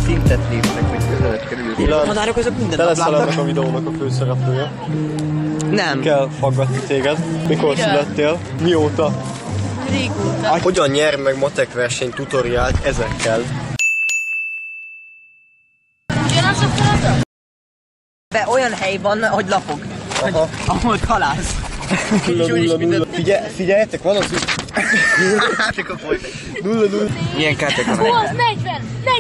Szintet lépnek, hogy közelet kerül. A madárok azok minden te leszel ennek a videónak a főszereplője. Nem. Kell faggatni téged. Mikor születtél? Mióta? Régóta. Hogyan nyer meg matek verseny tutoriált ezekkel? Ugyanaz a feladat? De olyan hely van, hogy lapok. Aha. Ahol halász. Figyeljetek, van az úgy. Nulla. Milyen kártyák Hú, vannak? az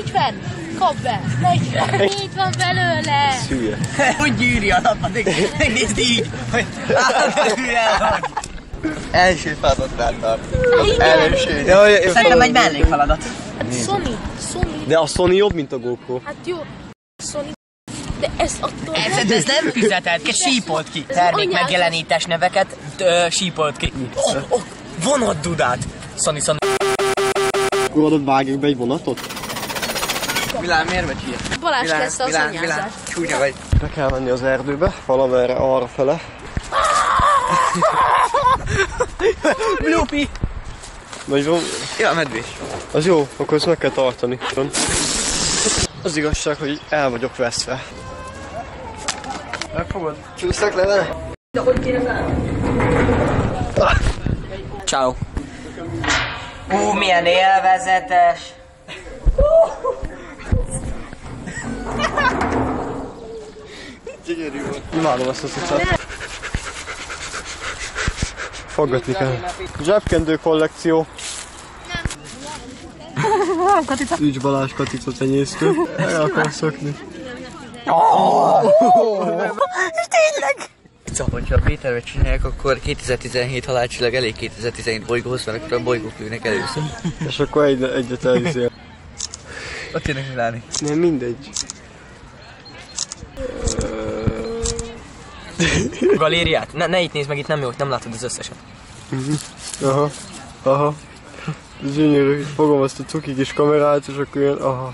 40! Kap be! 40! Így van belőle! Hülye. Hogy gyűri a lapot, nézd így, hogy Első feladatnál tart. Igen. Első. szerintem egy mellékfeladat. Sony. De a Sony jobb, mint a GoPro. Hát jó. Sony. De ez attól Ez nem fizetett ki, sípolt ki. Termék megjelenítés neveket sípolt ki. Vonatdudát. Sony. Akkor vágjuk be egy vonatot? Milán, miért vagy ilyen? Balázs kezdte az anyázát. Csúnya vagy. Be kell menni az erdőbe, valamerre arra fele. Blupi. Vagy van? Ja, medvés. Az jó, akkor ezt meg kell tartani. Az igazság, hogy el vagyok veszve. Megfogod? Csúsztak le vele? De hogy kéne fel? Ciao. Milyen élvezetes. Gyönyörű volt. Imádom ezt a cuccát. Faggatni kell. Zsebkendő kollekció. Ügy Balázs Katica tenyésztő. El akar szökni. És tényleg? Hogyha a Péterbe csinálják, akkor 2017 halálcsillag elég 2017 bolygóhoz, mert akkor a bolygók lőnek először. És akkor egyet elviszél. Ott jönnek Miláni. Nem, mindegy. Galériát? Ne itt nézd meg, itt nem jó, nem látod az összeset. Aha. Gyönyörű, fogom azt a cuki kis kamerát, és akkor jön, aha.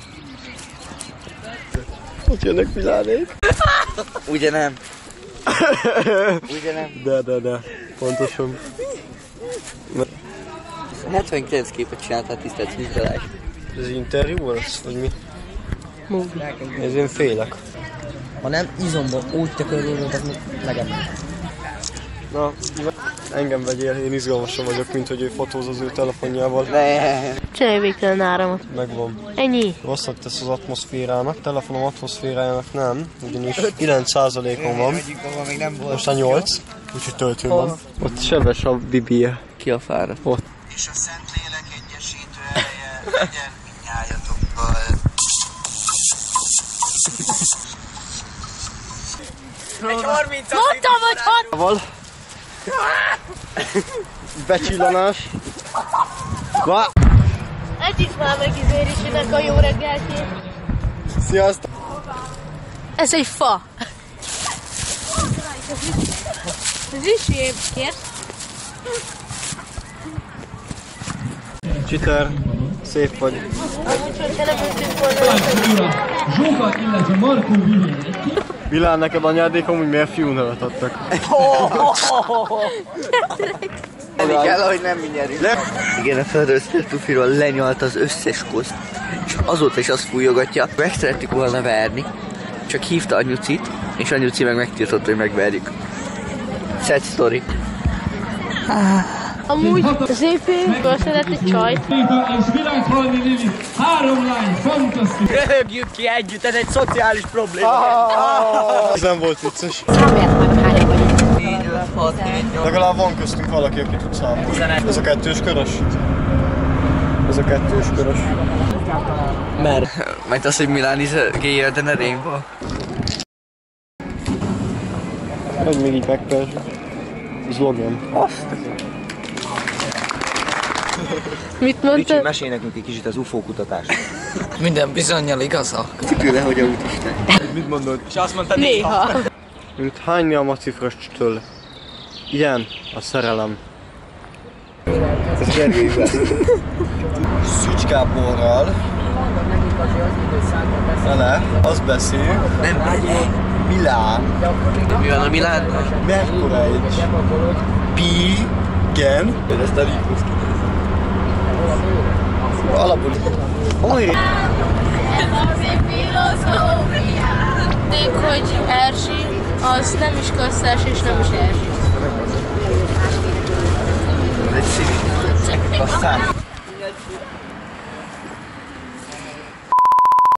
Ott jönnek Milánék. Ugye nem? Ugye nem? De. Pontosan. 79 képet csináltál, tisztelt Szűz Balázs. Ez interjú volt, vagy mi? Ez én félek. Ha nem izomból úgy tökörülünk, az legyen. Na, engem vegyél, én izgalmasan vagyok, mint hogy ő fotóz az ő telefonjával. Csinálj végtelen áramot. Megvan. Ennyi. Rosszat tesz az atmoszférának, telefonom atmoszférájának nem, ugyanis 9%-on van, most a 8, úgyhogy töltőn van. Ott sebes a bibie. Ki a fára? Ott. És a Szentlélek egyesítő ereje legyen mindnyájatokkal. Egy 30 Mondtam, hogy Val. Becsillanás. Va. Egyik már meg izérésének a jó reggeltjét. Sziasztok! Ez egy fa. Ez is éppkért. Csiter, szép vagy. Amúgy, hogyha nem ültünk volna. Zsoga, illetve Markó Vilén. Vilán, neked anyádékom, hogy miért fiú nevet adtak? Enni kell, hogy nem mi nyerünk. Igen, a Feldőszter Tufiról lenyalt az összes koszt. És azóta is azt fújogatja. Meg szerettük volna verni. Csak hívta anyucit, és anyuci meg megtiltott, hogy megverjük. Sad story. Amúgy az épén szeret egy csajt. És Világhalmi Lili. 3 lány, fantasztikus. Röhögjük ki együtt, ez egy szociális probléma. Ez nem volt vicces. Számoljátok meg, hányan vagyunk. 4, 5, 6, 7, 8. Legalább van köztünk valaki, aki tud számolni. Ez a kettős körös? Ez a kettős körös. Mert az, hogy Milan is gayer than a rainbow. Vagy még így megpersük. Zlogom. Mit mondtad? Mesélj nekünk egy kicsit az UFO kutatást. Minden bizonnyal igaza. Tüle, hogy a útisten. Mit mondod? És azt mondta Néha. Mint hányni a macifrösttől. Ilyen a szerelem. Ez gergőjében. Szücskáborral. Vele, az beszél. Nem megyek. Milán. Mi van a Milán? Mekkora egy? Pi. Gen. Ezt a Rikus alapul. Hogy Erzsi, az nem is Kasszás és nem is Erzsi. Ez egy szívi. Kasszás.